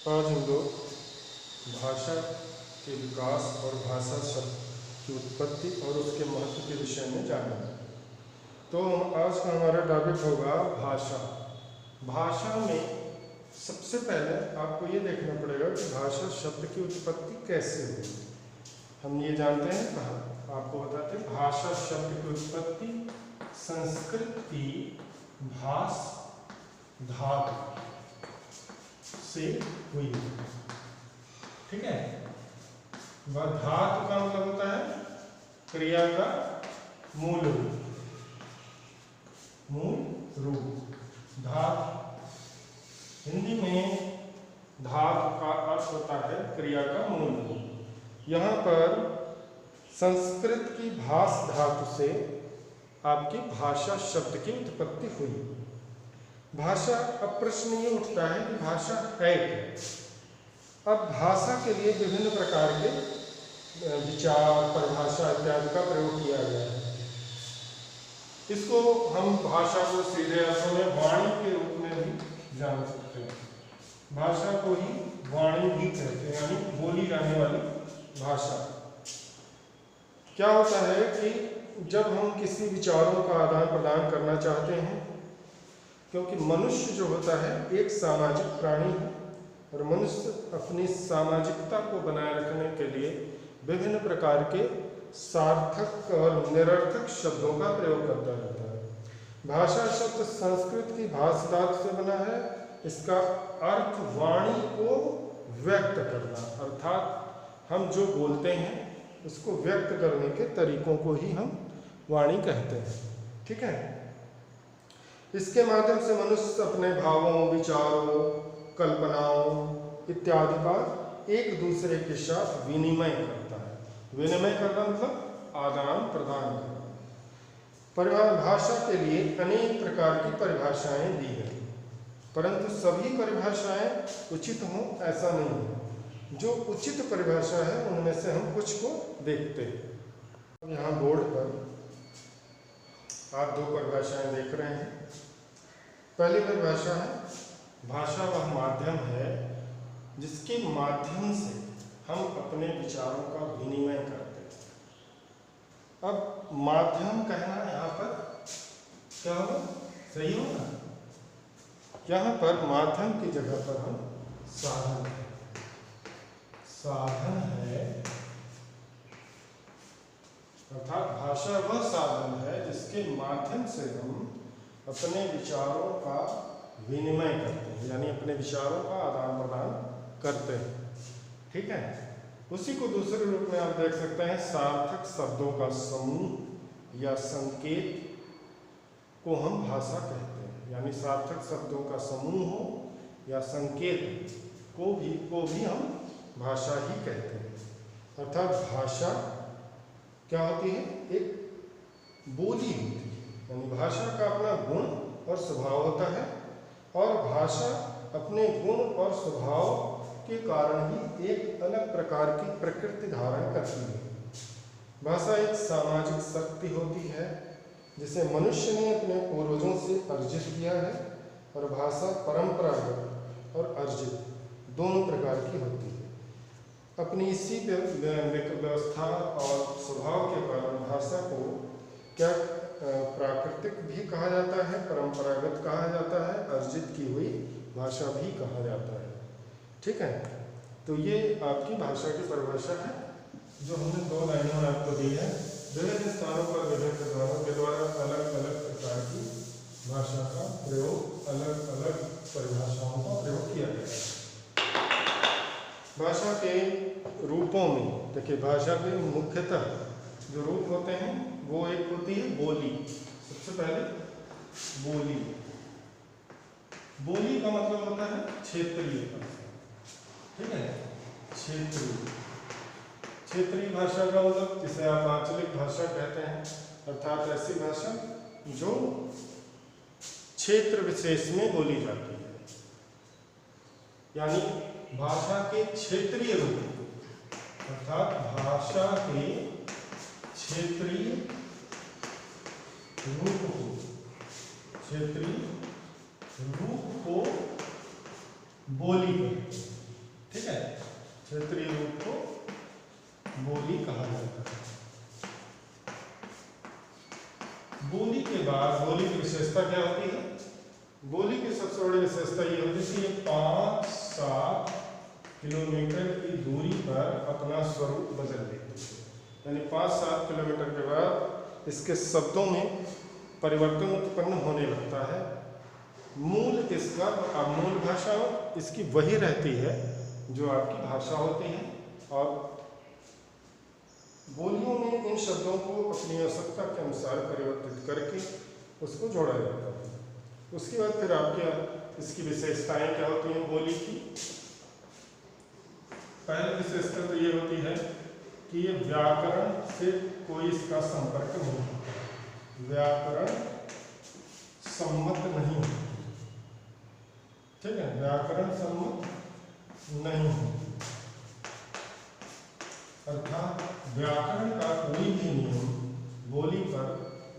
आज हम लोग भाषा के विकास और भाषा शब्द की उत्पत्ति और उसके महत्व के विषय में जानेंगे। तो आज का हमारा टॉपिक होगा भाषा। भाषा में सबसे पहले आपको ये देखना पड़ेगा कि भाषा शब्द की उत्पत्ति कैसे हुई। हम ये जानते हैं कहाँ, आपको बताते हैं। भाषा शब्द की उत्पत्ति संस्कृत की भाष धातु से हुई। ठीक है, वह धातु का मतलब होता है क्रिया का मूल रूप। धातु हिंदी में धातु का अर्थ होता है क्रिया का मूल रूप। यहाँ पर संस्कृत की भाष धातु से आपकी भाषा शब्द की उत्पत्ति हुई। भाषा, अब प्रश्न ये उठता है कि भाषा है क्या। अब भाषा के लिए विभिन्न प्रकार के विचार, परिभाषा इत्यादि का प्रयोग किया गया है। इसको हम भाषा को सीधे अर्थों में वाणी के रूप में भी जान सकते हैं। भाषा को ही वाणी भी कहते हैं, यानी बोली जाने वाली भाषा। क्या होता है कि जब हम किसी विचारों का आदान प्रदान करना चाहते हैं, क्योंकि मनुष्य जो होता है एक सामाजिक प्राणी है और मनुष्य अपनी सामाजिकता को बनाए रखने के लिए विभिन्न प्रकार के सार्थक और निरर्थक शब्दों का प्रयोग करता रहता है। भाषा शब्द संस्कृत की भाष धातु से बना है। इसका अर्थ वाणी को व्यक्त करना, अर्थात हम जो बोलते हैं उसको व्यक्त करने के तरीकों को ही हम वाणी कहते हैं। ठीक है, इसके माध्यम से मनुष्य अपने भावों, विचारों, कल्पनाओं इत्यादि का एक दूसरे के साथ विनिमय करता है। विनिमय करना मतलब आदान प्रदान करना। भाषा के लिए अनेक प्रकार की परिभाषाएं दी गई, परंतु सभी परिभाषाएं उचित हों ऐसा नहीं है। जो उचित परिभाषा है उनमें से हम कुछ को देखते हैं। यहाँ बोर्ड पर आप दो परिभाषाएं देख रहे हैं। पहली परिभाषा है, भाषा वह माध्यम है जिसके माध्यम से हम अपने विचारों का विनिमय करते हैं। अब माध्यम कहना यहाँ पर क्या होगा, सही होगा। यहाँ पर माध्यम की जगह पर हम साधन है, अर्थात भाषा वह साधन है जिसके माध्यम से हम अपने विचारों का विनिमय करते हैं, यानी अपने विचारों का आदान प्रदान करते हैं। ठीक है, उसी को दूसरे रूप में आप देख सकते हैं, सार्थक शब्दों का समूह या संकेत को हम भाषा कहते हैं। यानी सार्थक शब्दों का समूह हो या संकेत को भी हम भाषा ही कहते हैं। अर्थात भाषा क्या होती है, एक बोली होती है। यानी भाषा का अपना गुण और स्वभाव होता है और भाषा अपने गुण और स्वभाव के कारण ही एक अलग प्रकार की प्रकृति धारण करती है। भाषा एक सामाजिक शक्ति होती है जिसे मनुष्य ने अपने पूर्वजों से अर्जित किया है, और भाषा परंपरागत और अर्जित दोनों प्रकार की होती है। अपनी इसी व्यवस्था और स्वभाव के कारण भाषा को क्या प्राकृतिक भी कहा जाता है, परंपरागत कहा जाता है, अर्जित की हुई भाषा भी कहा जाता है। ठीक है, तो ये आपकी भाषा की परिभाषा है जो हमने दो लाइनों में आपको दी है। विभिन्न स्थानों पर विभिन्न विद्वानों के द्वारा अलग अलग प्रकार की भाषा का प्रयोग, अलग अलग परिभाषाओं का प्रयोग किया गया है। भाषा के रूपों में देखिए, भाषा के मुख्यतः जो रूप होते हैं वो एक होती है बोली। सबसे पहले बोली का मतलब होता है क्षेत्रीय भाषा। ठीक है, क्षेत्रीय भाषा का मतलब जिसे आप आंचलिक भाषा कहते हैं, अर्थात ऐसी भाषा जो क्षेत्र विशेष में बोली जाती है। यानी भाषा के क्षेत्रीय रूप, अर्थात भाषा के क्षेत्रीय रूप को बोली कहते हैं। क्षेत्रीय रूप को बोली कहा जाता है। बोली के बाद बोली की विशेषता क्या होती है? बोली की सबसे बड़ी विशेषता ये होती है कि ये 5-7 किलोमीटर की दूरी पर अपना स्वरूप बदल लेती है। यानी 5-7 किलोमीटर के बाद इसके शब्दों में परिवर्तन उत्पन्न होने लगता है। मूल इसका मूल भाषा इसकी वही रहती है जो आपकी भाषा होती है, और बोलियों में इन शब्दों को अपनी आवश्यकता के अनुसार परिवर्तित करके उसको जोड़ा जाता है। उसके बाद फिर आपके इसकी विशेषताएं क्या होती हैं बोली की? पहली विशेषता तो ये होती है कि ये व्याकरण से कोई इसका संपर्क नहीं होता, व्याकरण सम्मत नहीं होती। ठीक है, व्याकरण सम्मत नहीं होती, अर्थात व्याकरण का कोई भी नियम बोली पर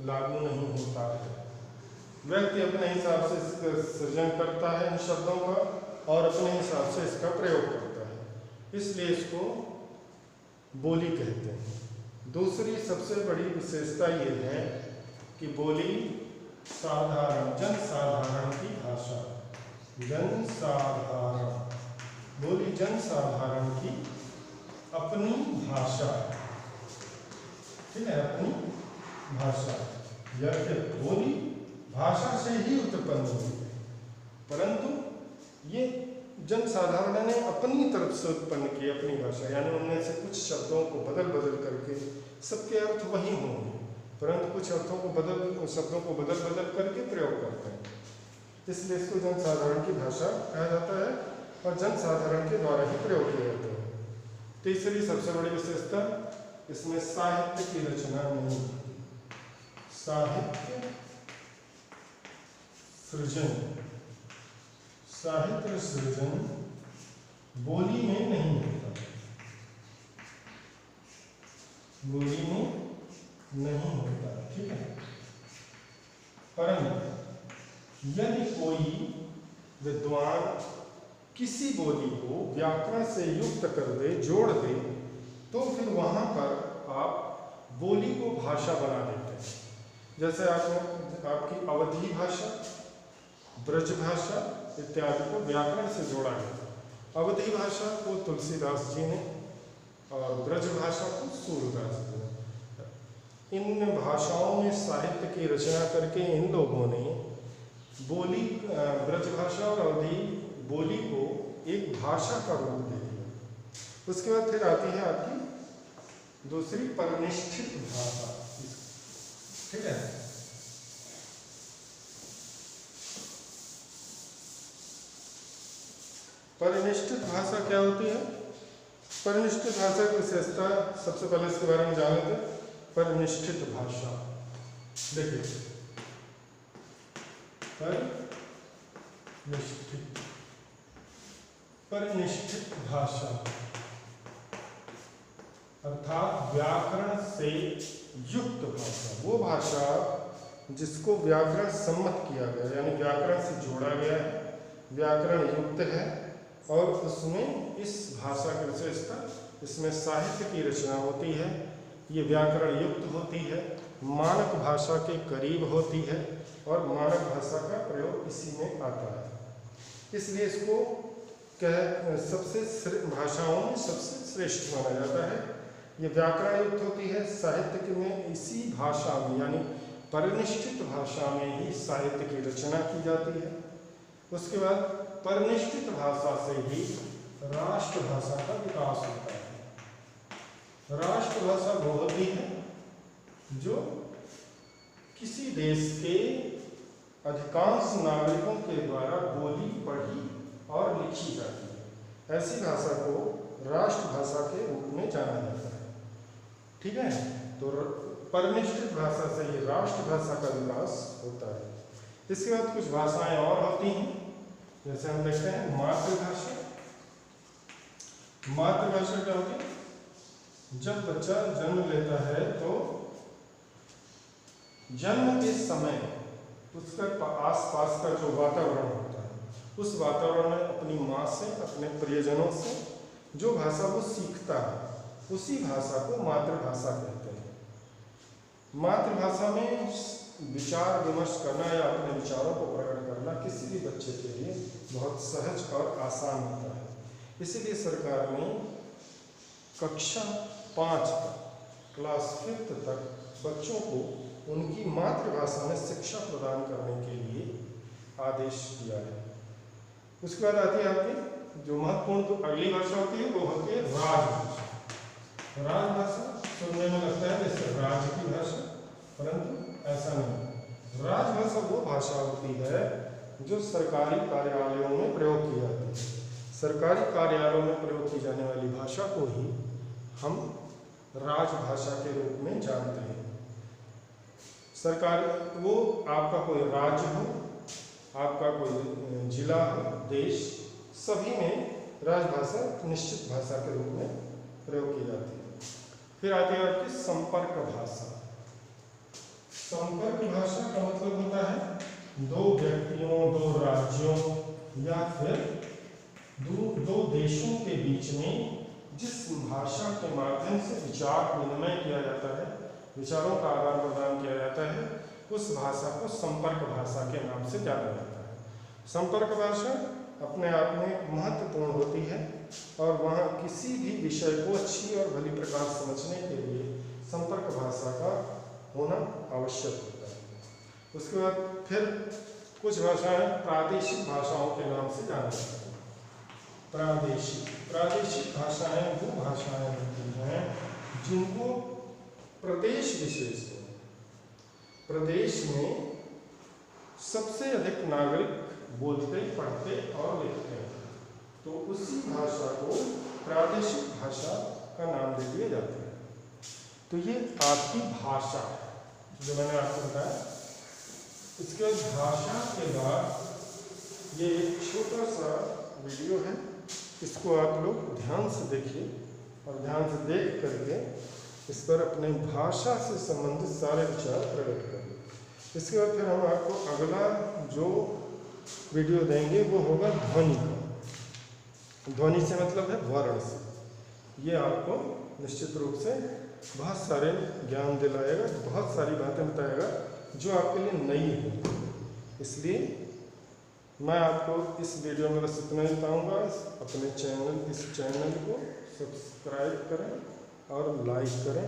लागू नहीं होता है। व्यक्ति अपने हिसाब से इसका सृजन करता है इन शब्दों का, और अपने हिसाब से इसका प्रयोग करता है, इसलिए इसको बोली कहते हैं। दूसरी सबसे बड़ी विशेषता ये है कि बोली साधारण जनसाधारण की भाषा, जनसाधारण, बोली जनसाधारण की अपनी भाषा, ठीक है, अपनी भाषा। या फिर बोली भाषा से ही उत्पन्न हुई है, परंतु ये जनसाधारण ने अपनी तरफ से उत्पन्न की अपनी भाषा, यानी उनमें से कुछ शब्दों को बदल बदल करके, सबके अर्थ वही होंगे परंतु कुछ अर्थों को शब्दों को बदल बदल करके प्रयोग करते हैं, इसलिए इसको जनसाधारण की भाषा कहा जाता है और जनसाधारण के द्वारा ही प्रयोग किया जाता है। तीसरी सबसे बड़ी विशेषता, इसमें साहित्य की रचना नहीं होती। साहित्य सृजन, साहित्य सृजन बोली में नहीं होता, बोली में नहीं होता, ठीक है। परंतु यदि कोई विद्वान किसी बोली को व्याकरण से युक्त कर दे, जोड़ दे, तो फिर वहां पर आप बोली को भाषा बना देते हैं। जैसे आपकी अवधी भाषा, ब्रज भाषा इत्यादि को व्याकरण से जोड़ा गया। अवधी भाषा को तुलसीदास जी ने और ब्रज भाषा को सूरदास जी ने। इन भाषाओं में साहित्य की रचना करके इन लोगों ने बोली, ब्रज भाषा और अवधी बोली को एक भाषा का रूप दे दिया। उसके बाद फिर आती है आपकी दूसरी परिनिष्ठित भाषा, ठीक है। परिनिष्ठित भाषा क्या होती है? परिनिष्ठित भाषा की विशेषता सबसे पहले इसके बारे में जान लेते हैं। परिनिष्ठित भाषा, देखिए परिनिष्ठित भाषा अर्थात व्याकरण से युक्त भाषा, वो भाषा जिसको व्याकरण सम्मत किया गया, यानी व्याकरण से जोड़ा गया है, व्याकरण युक्त है, और उसमें इस भाषा की विशेषता, इसमें साहित्य की रचना होती है, ये व्याकरण युक्त होती है, मानक भाषा के करीब होती है, और मानक भाषा का प्रयोग इसी में आता है। इसलिए इसको सबसे भाषाओं में सबसे श्रेष्ठ माना जाता है। ये व्याकरण युक्त होती है, साहित्य में इसी भाषा में यानी परिनिष्ठित भाषा में ही साहित्य की रचना की जाती है। उसके बाद परिनिष्ठित भाषा से ही राष्ट्रभाषा का विकास होता है। राष्ट्रभाषा वो होती है जो किसी देश के अधिकांश नागरिकों के द्वारा बोली, पढ़ी और लिखी जाती है। ऐसी भाषा को राष्ट्रभाषा के रूप में जाना जाता है, ठीक है। तो परिनिष्ठित भाषा से ही राष्ट्रभाषा का विकास होता है। इसके बाद कुछ भाषाएं और होती हैं, जैसे हम देखते हैं मातृभाषा। मातृभाषा क्या होती है? जब बच्चा जन्म लेता है तो जन्म के समय उसका आसपास का जो वातावरण होता है, उस वातावरण में अपनी माँ से, अपने प्रियजनों से जो भाषा वो सीखता है उसी भाषा को मातृभाषा कहते हैं। मातृभाषा में विचार विमर्श करना या अपने विचारों को प्रकट करना किसी भी बच्चे के लिए बहुत सहज और आसान होता है। इसीलिए सरकार ने कक्षा 5 तक क्लास 5th तक बच्चों को उनकी मातृभाषा में शिक्षा प्रदान करने के लिए आदेश दिया है। उसके बाद आती है आपकी जो महत्वपूर्ण तो अगली भाषा होती है वो होती है राजभाषा। राजभाषा सुनने में लगता है जैसे राज्य की भाषा, परंतु ऐसा नहीं। राजभाषा वो भाषा होती है जो सरकारी कार्यालयों में प्रयोग की जाती है। सरकारी कार्यालयों में प्रयोग की जाने वाली भाषा को ही हम राजभाषा के रूप में जानते हैं। सरकार वो आपका कोई राज्य हो, आपका कोई जिला हो, देश, सभी में राजभाषा निश्चित भाषा के रूप में प्रयोग की जाती है। फिर आती है आपकी संपर्क भाषा। संपर्क भाषा का मतलब होता है दो व्यक्तियों, दो राज्यों या फिर दो देशों के बीच में जिस भाषा के माध्यम से विचार विनिमय किया जाता है, विचारों का आदान प्रदान किया जाता है, उस भाषा को संपर्क भाषा के नाम से जाना जाता है। संपर्क भाषा अपने आप में महत्वपूर्ण होती है और वहाँ किसी भी विषय को अच्छी और भली प्रकार समझने के लिए संपर्क भाषा का होना आवश्यक होता है। उसके बाद फिर कुछ भाषाएं प्रादेशिक भाषाओं के नाम से जानी जाती हैं। प्रादेशिक भाषाएं वो भाषाएं होती हैं जिनको प्रदेश विशेष में, प्रदेश में सबसे अधिक नागरिक बोलते, पढ़ते और लिखते हैं, तो उसी भाषा को प्रादेशिक भाषा का नाम दे दिया जाता है। तो ये आपकी भाषा है जो मैंने आपको बताया। इसके बाद भाषा के बाद ये एक छोटा सा वीडियो है, इसको आप लोग ध्यान से देखिए और ध्यान से देख करके इस पर अपने भाषा से संबंधित सारे विचार प्रकट करें। इसके बाद फिर हम आपको अगला जो वीडियो देंगे वो होगा ध्वनि का। ध्वनि से मतलब है वर्ण से। ये आपको निश्चित रूप से बहुत सारे ज्ञान दिलाएगा, बहुत सारी बातें बताएगा जो आपके लिए नई है। इसलिए मैं आपको इस वीडियो में बस इतना ही बताऊँगा। अपने इस चैनल को सब्सक्राइब करें और लाइक करें।